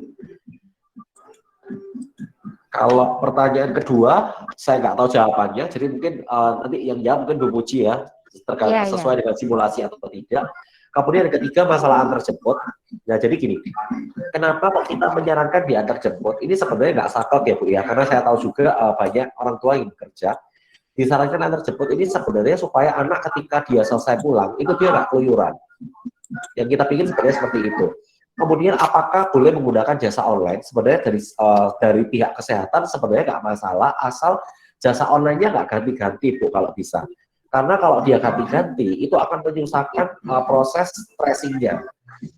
Kalau pertanyaan kedua, saya nggak tahu jawabannya, jadi mungkin nanti yang jawab mungkin Bu Puji ya, terkait sesuai dengan simulasi atau tidak. Kemudian yang ketiga, masalah antar jemput. Nah, jadi gini, kenapa kok kita menyarankan di antar jemput? Ini sebenarnya nggak saklek ya, Bu ya, karena saya tahu juga banyak orang tua yang bekerja. Disarankan antar jemput ini sebenarnya supaya anak ketika dia selesai pulang, itu dia nggak keluyuran. Yang kita pikir sebenarnya seperti itu. Kemudian apakah boleh menggunakan jasa online? Sebenarnya dari pihak kesehatan sebenarnya nggak masalah, asal jasa online-nya nggak ganti-ganti, Bu, kalau bisa. Karena kalau dia ganti-ganti, itu akan menyusahkan proses tracing-nya.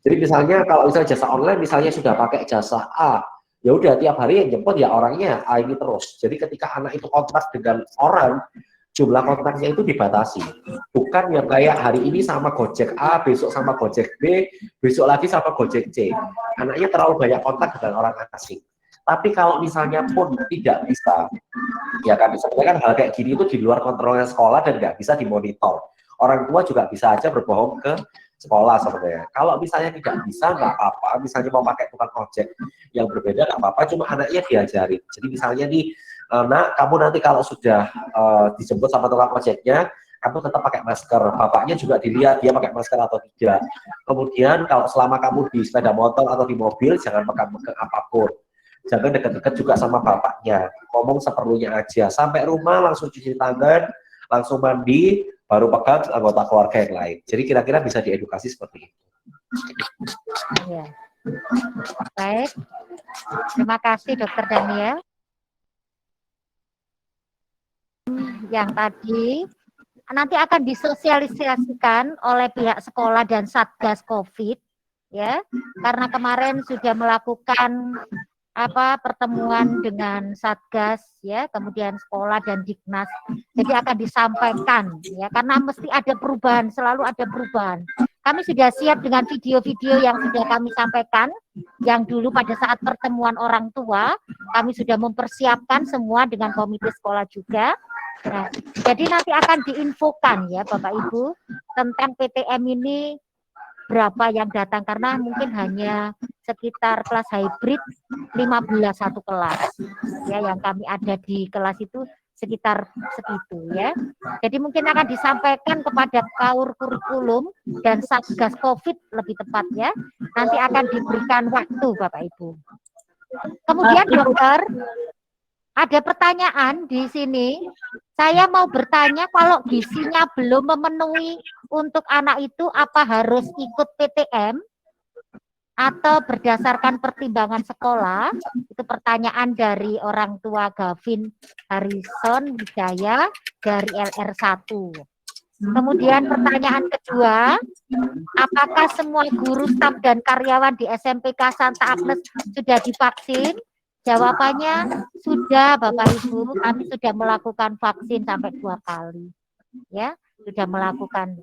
Jadi misalnya kalau misalnya jasa online, misalnya sudah pakai jasa A, ya udah tiap hari yang jemput ya orangnya A ini terus. Jadi ketika anak itu kontak dengan orang, jumlah kontaknya itu dibatasi. Bukan yang kayak hari ini sama Gojek A, besok sama Gojek B, besok lagi sama Gojek C. Anaknya terlalu banyak kontak dengan orang asing. Tapi kalau misalnya pun tidak bisa, ya kan sebenarnya kan hal kayak gini itu di luar kontrolnya sekolah dan nggak bisa dimonitor. Orang tua juga bisa aja berbohong ke sekolah sebenarnya. Kalau misalnya tidak bisa, nggak apa-apa. Misalnya mau pakai tukang ojek yang berbeda, nggak apa-apa. Cuma anaknya diajarin. Jadi misalnya nih, Nak, kamu nanti kalau sudah dijemput sama tukang ojeknya, kamu tetap pakai masker. Bapaknya juga dilihat dia pakai masker atau tidak. Kemudian kalau selama kamu di sepeda motor atau di mobil, jangan pegang-pegang apapun. Jangan dekat-dekat juga sama bapaknya. Ngomong seperlunya aja. Sampai rumah langsung cuci tangan, langsung mandi, baru pegang anggota keluarga yang lain. Jadi kira-kira bisa diedukasi seperti itu. Ya. Baik. Terima kasih Dokter Daniel. Yang tadi nanti akan disosialisasikan oleh pihak sekolah dan Satgas COVID, ya. Karena kemarin sudah melakukan pertemuan dengan Satgas, ya, kemudian sekolah dan Dignas. Jadi akan disampaikan, ya, karena mesti ada perubahan, selalu ada perubahan. Kami sudah siap dengan video-video yang sudah kami sampaikan, yang dulu pada saat pertemuan orang tua, kami sudah mempersiapkan semua dengan komite sekolah juga. Nah, jadi nanti akan diinfokan ya Bapak Ibu tentang PTM ini berapa yang datang, karena mungkin hanya sekitar kelas hybrid 15 satu kelas ya, yang kami ada di kelas itu sekitar segitu ya. Jadi mungkin akan disampaikan kepada kaur kurikulum dan Satgas COVID lebih tepatnya, nanti akan diberikan waktu Bapak Ibu. Kemudian dokter, ada pertanyaan di sini. Saya mau bertanya, kalau gizinya belum memenuhi untuk anak itu, apa harus ikut PTM? atau berdasarkan pertimbangan sekolah? Itu pertanyaan dari orang tua Gavin Harrison Wijaya dari LR1. Kemudian pertanyaan kedua, apakah semua guru, staf, dan karyawan di SMPK Santa Agnes sudah divaksin? Jawabannya sudah, Bapak Ibu, kami sudah melakukan vaksin sampai 2 kali. Ya, sudah melakukan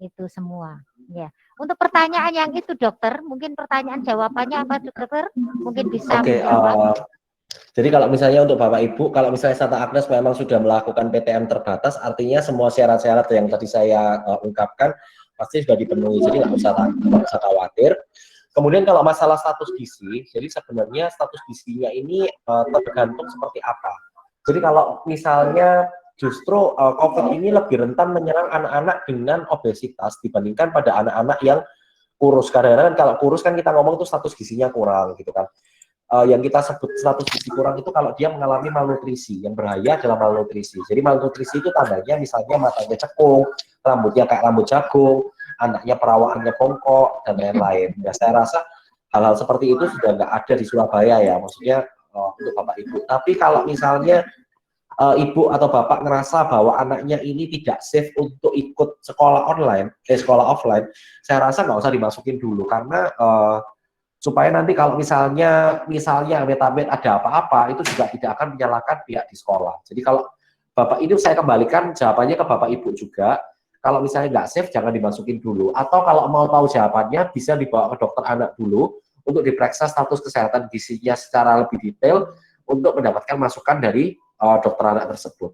itu semua. Ya. Untuk pertanyaan yang itu, dokter, mungkin pertanyaan jawabannya apa, dokter? Mungkin bisa menjawab. Jadi kalau misalnya untuk Bapak Ibu, kalau misalnya Santa Agnes memang sudah melakukan PTM terbatas, artinya semua syarat-syarat yang tadi saya ungkapkan pasti sudah dipenuhi. Jadi nggak usah khawatir. Kemudian kalau masalah status gizi, jadi sebenarnya status gizinya ini tergantung seperti apa. Jadi kalau misalnya justru COVID ini lebih rentan menyerang anak-anak dengan obesitas dibandingkan pada anak-anak yang kurus. Kadang-kadang kalau kurus kan kita ngomong itu status gizinya kurang gitu kan. Yang kita sebut status gizi kurang itu kalau dia mengalami malnutrisi. Yang bahaya adalah malnutrisi. Jadi malnutrisi itu tandanya misalnya matanya cekung, rambutnya kayak rambut jagung, anaknya perawaannya bongkok, dan lain-lain. Ya, saya rasa hal-hal seperti itu sudah nggak ada di Surabaya ya, maksudnya untuk Bapak Ibu. Tapi kalau misalnya ibu atau bapak ngerasa bahwa anaknya ini tidak safe untuk ikut sekolah online, sekolah offline, saya rasa nggak usah dimasukin dulu karena supaya nanti kalau misalnya amit-amit ada apa-apa itu juga tidak akan menyalahkan pihak di sekolah. Jadi kalau bapak ini saya kembalikan jawabannya ke bapak ibu juga. Kalau misalnya nggak safe jangan dimasukin dulu. Atau kalau mau tahu jawabannya bisa dibawa ke dokter anak dulu untuk diperiksa status kesehatan gizinya secara lebih detail untuk mendapatkan masukan dari dokter anak tersebut.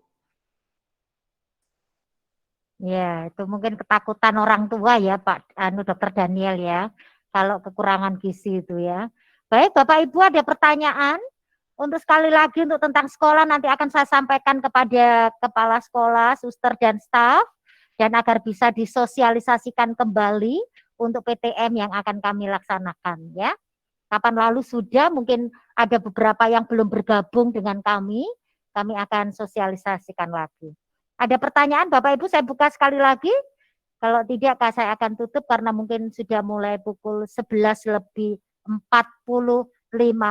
Ya, itu mungkin ketakutan orang tua ya, Pak Dokter Daniel ya, kalau kekurangan gizi itu ya. Baik, Bapak Ibu ada pertanyaan? Untuk sekali lagi untuk tentang sekolah nanti akan saya sampaikan kepada kepala sekolah, suster dan staf, dan agar bisa disosialisasikan kembali untuk PTM yang akan kami laksanakan ya. Kapan lalu sudah, mungkin ada beberapa yang belum bergabung dengan kami akan sosialisasikan lagi. Ada pertanyaan Bapak Ibu, saya buka sekali lagi. Kalau tidak, saya akan tutup karena mungkin sudah mulai pukul 11:45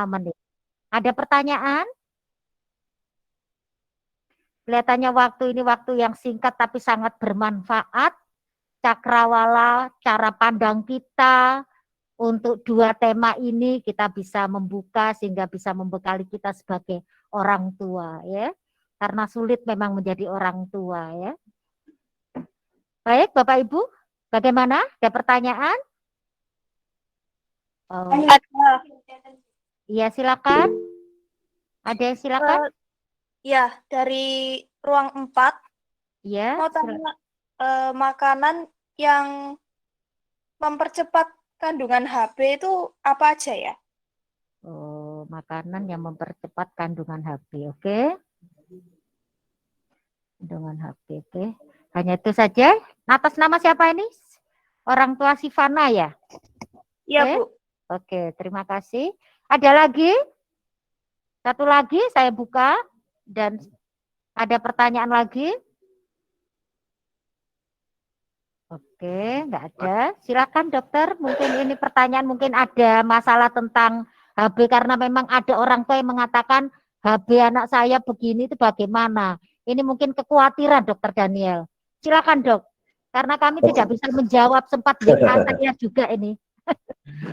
menit. Ada pertanyaan? Kelihatannya waktu ini waktu yang singkat tapi sangat bermanfaat. Cakrawala, cara pandang kita untuk 2 tema ini kita bisa membuka sehingga bisa membekali kita sebagai orang tua ya. Karena sulit memang menjadi orang tua ya. Baik, Bapak Ibu, bagaimana? Ada pertanyaan? Oh. Iya, silakan. Ada yang silakan? Ya, dari ruang 4. Iya. Mau tanya makanan yang mempercepat kandungan HB itu apa aja ya? Oh, makanan yang mempercepat kandungan HB, oke. Kandungan HB, oke. Hanya itu saja. Atas nama siapa ini? Orang tua Sivana ya? Iya, Oke. Bu. Oke, terima kasih. Ada lagi? Satu lagi saya buka dan ada pertanyaan lagi? Oke, enggak ada. Silakan dokter, mungkin ini pertanyaan mungkin ada masalah tentang HB karena memang ada orang tua yang mengatakan HB anak saya begini itu bagaimana? Ini mungkin kekhawatiran Dokter Daniel. Silakan Dok, karena kami tidak bisa menjawab, sempat WA saya juga ini.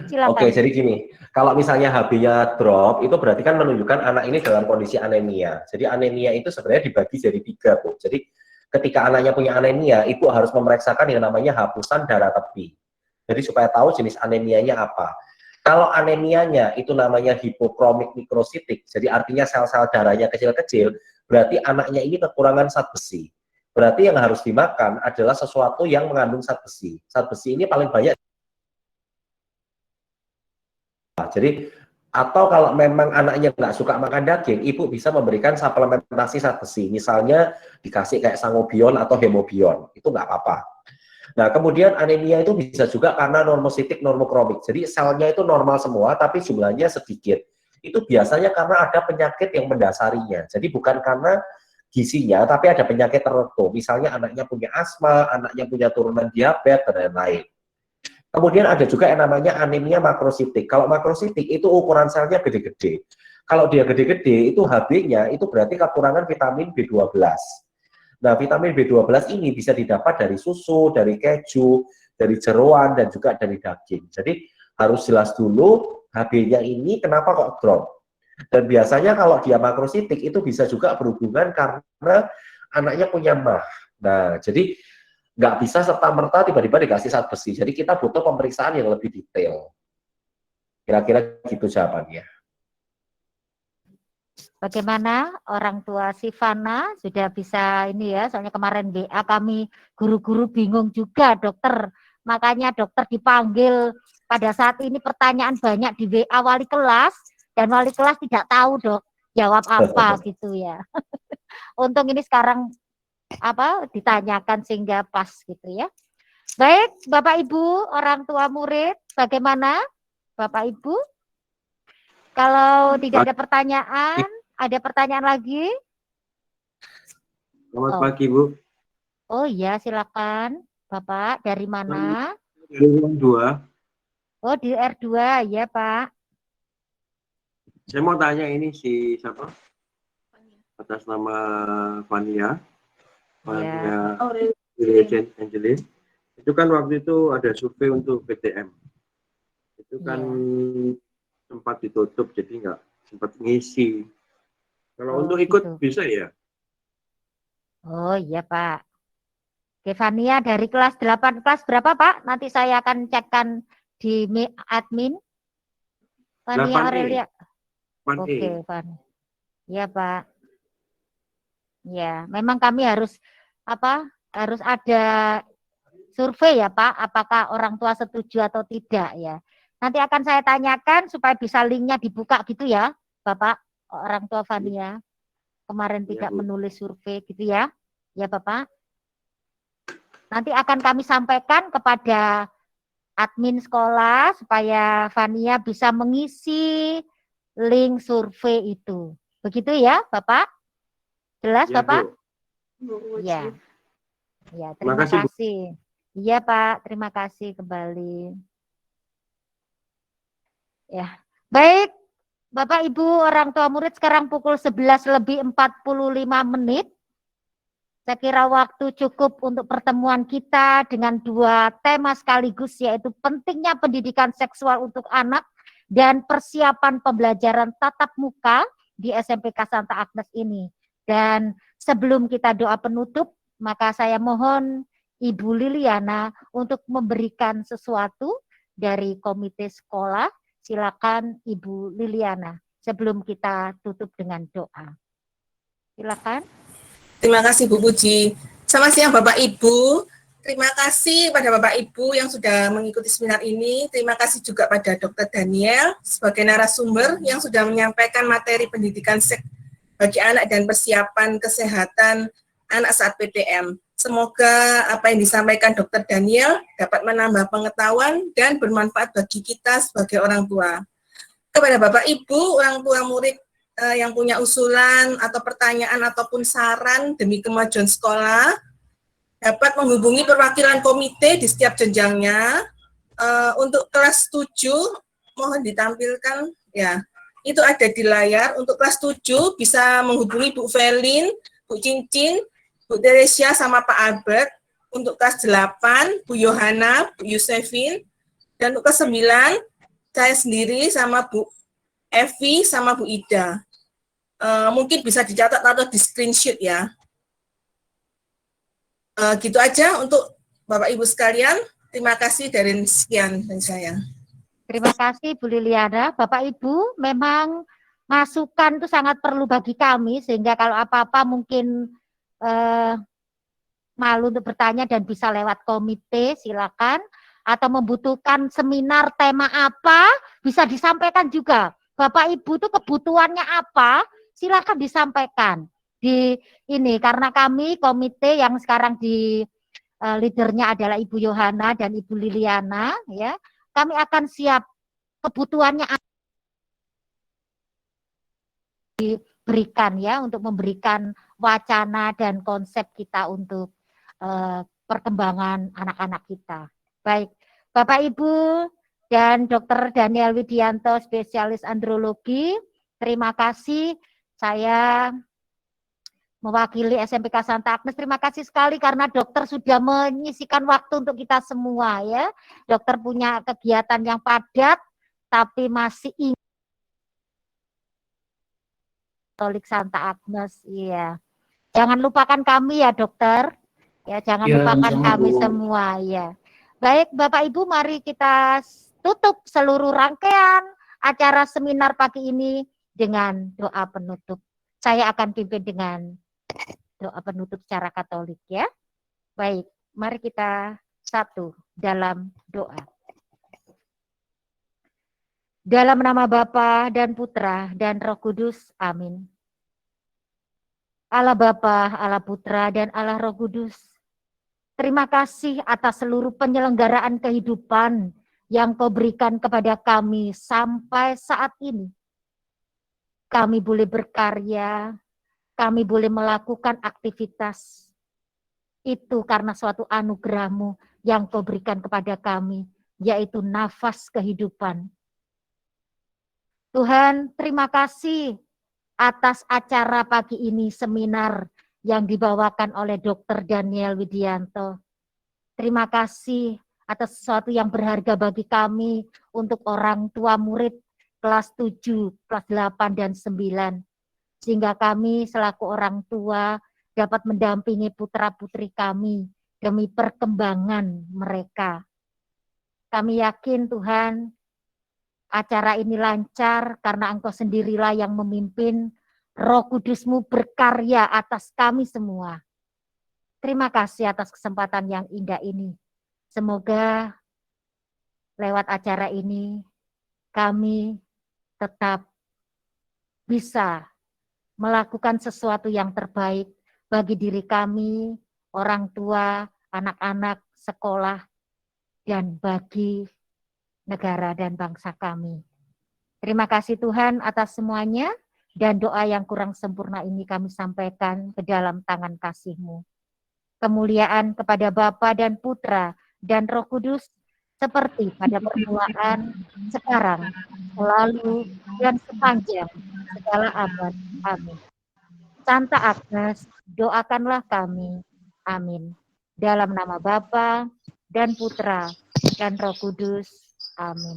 Silakan. Oke, jadi gini, kalau misalnya HB-nya drop, itu berarti kan menunjukkan anak ini dalam kondisi anemia. Jadi anemia itu sebenarnya dibagi jadi 3, Bu. Jadi ketika anaknya punya anemia, ibu harus memeriksakan yang namanya hapusan darah tepi. Jadi supaya tahu jenis anemianya apa. Kalau anemianya itu namanya hipokromik mikrositik, jadi artinya sel-sel darahnya kecil-kecil, berarti anaknya ini kekurangan zat besi. Berarti yang harus dimakan adalah sesuatu yang mengandung zat besi. Zat besi ini paling banyak. Jadi, atau kalau memang anaknya nggak suka makan daging, ibu bisa memberikan suplementasi zat besi. Misalnya dikasih kayak sangobion atau hemobion, itu nggak apa-apa. Nah, kemudian anemia itu bisa juga karena normositik normokromik. Jadi selnya itu normal semua, tapi jumlahnya sedikit. Itu biasanya karena ada penyakit yang mendasarinya. Jadi bukan karena gizinya, tapi ada penyakit tertentu. Misalnya anaknya punya asma, anaknya punya turunan diabetes, dan lain-lain. Kemudian ada juga yang namanya anemia makrositik. Kalau makrositik itu ukuran selnya gede-gede. Kalau dia gede-gede itu HB-nya itu berarti kekurangan vitamin B12. Nah, vitamin B12 ini bisa didapat dari susu, dari keju, dari jeroan, dan juga dari daging. Jadi harus jelas dulu HB-nya ini kenapa kok drop. Dan biasanya kalau dia makrositik itu bisa juga berhubungan karena anaknya punya MAH. Nah, jadi nggak bisa serta-merta tiba-tiba dikasih zat besi. Jadi kita butuh pemeriksaan yang lebih detail. Kira-kira gitu jawabannya. Bagaimana orang tua Sivana sudah bisa ini ya, soalnya kemarin WA kami guru-guru bingung juga dokter. Makanya dokter dipanggil pada saat ini pertanyaan banyak di WA wali kelas dan wali kelas tidak tahu dok jawab apa gitu ya. Untung ini sekarang ditanyakan sehingga pas gitu ya. Baik, Bapak Ibu, orang tua murid, bagaimana Bapak Ibu? Kalau tidak ada pertanyaan, ada pertanyaan lagi? Selamat pagi, Bu. Oh iya, silakan. Bapak, dari mana? Dari ruang 2. Oh, di R2, ya Pak. Saya mau tanya ini si siapa? Atas nama Fania. Fania Angelin. Itu kan waktu itu ada survei untuk PTM. Itu kan sempat ditutup, jadi nggak sempat ngisi. Kalau untuk ikut gitu. bisa ya? Oh iya Pak. Oke, Fania dari kelas 8, kelas berapa Pak? Nanti saya akan cekkan di admin. Fania 8E. Aurelia. 8E. Oke, Fan. Iya Pak. Ya, memang kami harus harus ada survei ya Pak, apakah orang tua setuju atau tidak ya. Nanti akan saya tanyakan supaya bisa linknya dibuka gitu ya, Bapak, orang tua Fania. Kemarin tidak menulis survei gitu ya, ya Bapak. Nanti akan kami sampaikan kepada admin sekolah supaya Fania bisa mengisi link survei itu. Begitu ya, Bapak? Jelas, ya, Bapak? Iya. Ya, terima kasih. Iya, Pak. Terima kasih kembali. Ya. Baik, Bapak Ibu orang tua murid, sekarang pukul 11:45. Saya kira waktu cukup untuk pertemuan kita dengan dua tema sekaligus, yaitu pentingnya pendidikan seksual untuk anak dan persiapan pembelajaran tatap muka di SMPK Santa Agnes ini. Dan sebelum kita doa penutup, maka saya mohon Ibu Liliana untuk memberikan sesuatu dari komite sekolah. Silakan Ibu Liliana sebelum kita tutup dengan doa. Silakan. Terima kasih Bu Puji. Selamat siang Bapak Ibu. Terima kasih pada Bapak Ibu yang sudah mengikuti seminar ini. Terima kasih juga pada Dr. Daniel sebagai narasumber yang sudah menyampaikan materi pendidikan seks bagi anak dan persiapan kesehatan anak saat PTM. Semoga apa yang disampaikan Dr. Daniel dapat menambah pengetahuan dan bermanfaat bagi kita sebagai orang tua. Kepada Bapak Ibu, orang tua murid yang punya usulan atau pertanyaan ataupun saran demi kemajuan sekolah, dapat menghubungi perwakilan komite di setiap jenjangnya. Untuk kelas 7, mohon ditampilkan, ya, itu ada di layar. Untuk kelas 7 bisa menghubungi Bu Velin, Bu Cincin, Bu Teresia, sama Pak Albert. Untuk kelas 8, Bu Yohana, Bu Yusefin. Dan untuk kelas 9, saya sendiri sama Bu Evi sama Bu Ida. Mungkin bisa dicatat atau di screenshot ya. Gitu aja untuk Bapak Ibu sekalian. Terima kasih dari sekian dari saya. Terima kasih Bu Liliana. Bapak Ibu, memang masukan itu sangat perlu bagi kami, sehingga kalau apa-apa mungkin malu untuk bertanya dan bisa lewat komite, silakan. Atau membutuhkan seminar tema apa, bisa disampaikan juga. Bapak Ibu itu kebutuhannya apa, silakan disampaikan di ini, karena kami komite yang sekarang di leadernya adalah Ibu Yohana dan Ibu Liliana, ya, kami akan siap kebutuhannya diberikan ya untuk memberikan wacana dan konsep kita untuk perkembangan anak-anak kita. Baik, Bapak Ibu dan Dr. Daniel Widianto, spesialis andrologi, terima kasih. Saya mewakili SMPK Santa Agnes, terima kasih sekali karena dokter sudah menyisikan waktu untuk kita semua ya. Dokter punya kegiatan yang padat, tapi masih ingin Katolik Santa Agnes, iya. Jangan lupakan kami ya dokter, ya jangan lupakan kami semua ya. Baik Bapak Ibu, mari kita tutup seluruh rangkaian acara seminar pagi ini dengan doa penutup. Saya akan pimpin dengan doa penutup secara Katolik ya. Baik, mari kita satu dalam doa. Dalam nama Bapa dan Putra dan Roh Kudus, amin. Allah Bapa, Allah Putra dan Allah Roh Kudus, terima kasih atas seluruh penyelenggaraan kehidupan yang Kau berikan kepada kami sampai saat ini. Kami boleh berkarya, kami boleh melakukan aktivitas. Itu karena suatu anugerah-Mu yang Kau berikan kepada kami, yaitu nafas kehidupan. Tuhan, terima kasih atas acara pagi ini, seminar yang dibawakan oleh Dr. Daniel Widianto. Terima kasih atas sesuatu yang berharga bagi kami untuk orang tua murid kelas 7, kelas 8, dan 9. Sehingga kami selaku orang tua dapat mendampingi putra-putri kami demi perkembangan mereka. Kami yakin Tuhan, acara ini lancar karena Engkau sendirilah yang memimpin, Roh Kudus-Mu berkarya atas kami semua. Terima kasih atas kesempatan yang indah ini. Semoga lewat acara ini kami tetap bisa melakukan sesuatu yang terbaik bagi diri kami, orang tua, anak-anak, sekolah, dan bagi negara dan bangsa kami. Terima kasih Tuhan atas semuanya, dan doa yang kurang sempurna ini kami sampaikan ke dalam tangan kasih-Mu. Kemuliaan kepada Bapa dan Putra dan Roh Kudus, seperti pada permulaan, sekarang, selalu, dan sepanjang segala abad. Amin. Santa Agnes, doakanlah kami. Amin. Dalam nama Bapa dan Putra dan Roh Kudus. Amin.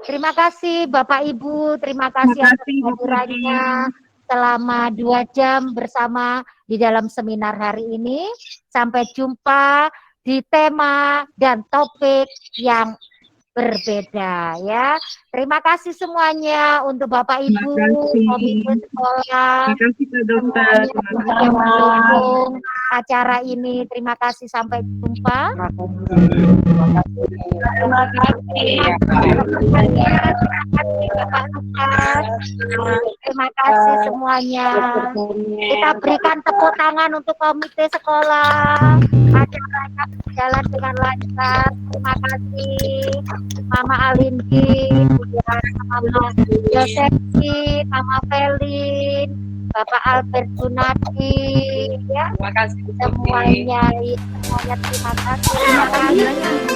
Terima kasih Bapak Ibu, terima kasih atas kehadirannya selama 2 jam bersama di dalam seminar hari ini. Sampai jumpa di tema dan topik yang berbeda ya. Terima kasih semuanya untuk Bapak Ibu, komite sekolah, semuanya yang mendukung acara ini. Terima kasih, sampai jumpa. Terima kasih Bapak Lukas. Terima kasih semuanya. Kita berikan tepuk tangan untuk komite sekolah. Acaranya berjalan dengan lancar. Terima kasih Mama Alindi, Mama Josefi, Mama Felin, Bapak Albert Gunadi, ya. Terima kasih semuanya, terima kasih.